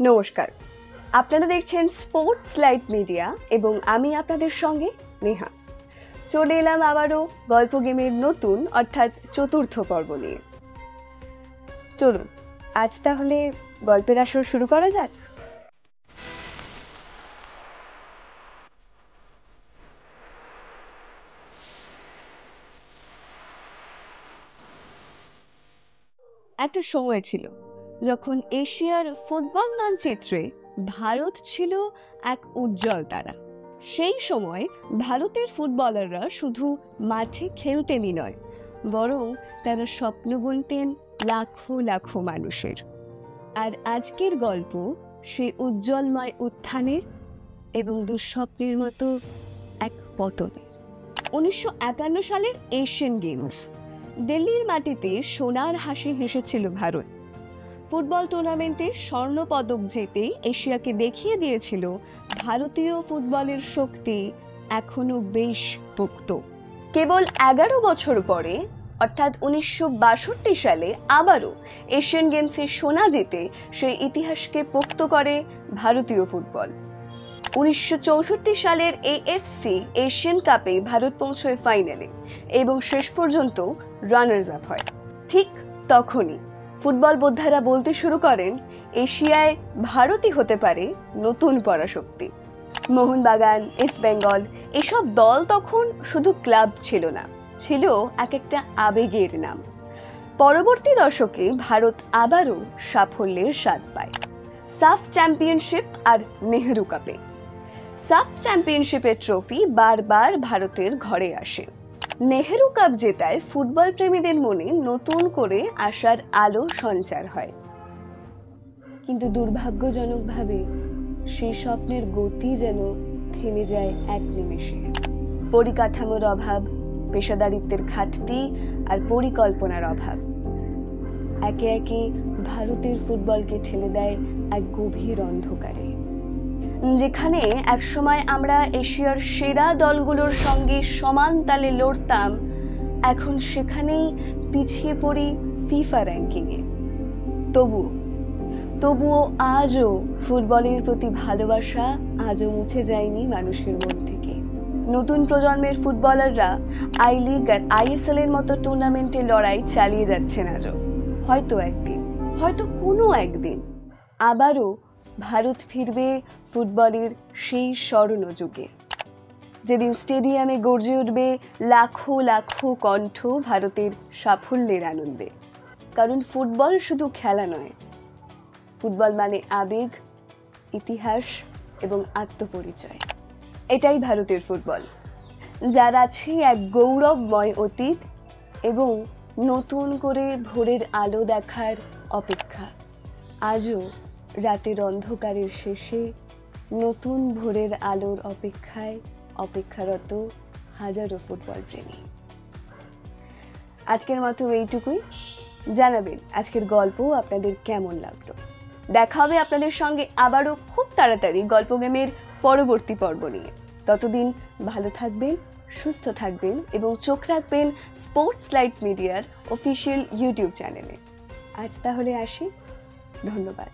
নমস্কার, আপনারা দেখছেন স্পোর্টস লাইট মিডিয়া এবং আমি আপনাদের সঙ্গে নেহা। চলে এলাম আবারও গল্প গেমের নতুন অর্থাৎ চতুর্থ পর্ব নিয়ে। চলুন আজ তাহলে গল্পের আসর শুরু করা যাক। একটা সময় ছিল যখন এশিয়ার ফুটবল মানচিত্রে ভারত ছিল এক উজ্জ্বল তারা। সেই সময় ভারতের ফুটবলাররা শুধু মাঠে খেলতেনই নয়, বরং তারা স্বপ্ন বুনতেন লাখো লাখো মানুষের। আর আজকের গল্প সেই উজ্জ্বলময় উত্থানের এবং দুঃস্বপ্নের মতো এক পতনের। 1951 সালের এশিয়ান গেমস। দিল্লির মাটিতে সোনার হাসি হেসেছিল ভারত। ফুটবল টুর্নামেন্টে স্বর্ণ পদক জিতে এশিয়াকে দেখিয়ে দিয়েছিল ভারতীয় ফুটবলের শক্তি এখনো বেশ পোক্ত। কেবল 11 বছর পরে অর্থাৎ 1962 সালে আবারও এশিয়ান গেমসে সোনা জিতে সেই ইতিহাসকে পোক্ত করে ভারতীয় ফুটবল। 1964 সালের এএফসি এশিয়ান কাপে ভারত পৌঁছয় ফাইনালে এবং শেষ পর্যন্ত রানার্স আপ হয়। ঠিক তখনই ফুটবল বোদ্ধারা বলতে শুরু করেন, এশিয়ায় ভারতই হতে পারে নতুন পরাশক্তি। মোহনবাগান, ইস্ট বেঙ্গল এসব দল তখন শুধু ক্লাব ছিল না, ছিল এক একটা আবেগের নাম। পরবর্তী দশকে ভারত আবারও সাফল্যের স্বাদ পায় সাফ চ্যাম্পিয়নশিপ আর নেহেরু কাপে। সাফ চ্যাম্পিয়নশিপের ট্রফি বারবার ভারতের ঘরে আসে। নেহেরু কাপ জেতায় ফুটবল প্রেমীদের মনে নতুন করে আশার আলো সঞ্চার হয়। কিন্তু দুর্ভাগ্যজনকভাবে সেই স্বপ্নের গতি যেন থেমে যায় এক নিমেষে। পরিকাঠামোর অভাব, পেশাদারিত্বের ঘাটতি আর পরিকল্পনার অভাব একে একে ভারতের ফুটবলকে ঠেলে দেয় এক গভীর অন্ধকারে। যেখানে একসময় আমরা এশিয়ার সেরা দলগুলোর সঙ্গে সমান তালে লড়তাম, এখন সেখানেই পিছিয়ে পড়ি ফিফা র্যাঙ্কিংয়ে। তবুও আজও ফুটবলের প্রতি ভালোবাসা আজও মুছে যায়নি মানুষের মন থেকে। নতুন প্রজন্মের ফুটবলাররা আই লিগ আর আইএসএল এর মতো টুর্নামেন্টে লড়াই চালিয়ে যাচ্ছেন আজও। হয়তো কোনো একদিন আবারও ভারত ফিরবে ফুটবলের সেই স্বর্ণ যুগে, যেদিন স্টেডিয়ামে গর্জে উঠবে লাখো লাখো কণ্ঠ ভারতের সাফল্যের আনন্দে। কারণ ফুটবল শুধু খেলা নয়, ফুটবল মানে আবেগ, ইতিহাস এবং আত্মপরিচয়। এটাই ভারতের ফুটবল, যার আছে এক গৌরবময় অতীত এবং নতুন করে ভোরের আলো দেখার অপেক্ষা। আজও রাতের অন্ধকারের শেষে নতুন ভোরের আলোর অপেক্ষারত হাজারো ফুটবল প্রেমী। আজকের মতো এইটুকুই। জানাবেন আজকের গল্প আপনাদের কেমন লাগলো। দেখা হবে আপনাদের সঙ্গে আবারও খুব তাড়াতাড়ি গল্প গেমের পরবর্তী পর্ব নিয়ে। ততদিন ভালো থাকবেন, সুস্থ থাকবেন এবং চোখ রাখবেন স্পোর্টস লাইট মিডিয়ার অফিসিয়াল ইউটিউব চ্যানেলে। আজ তাহলে আসি, ধন্যবাদ।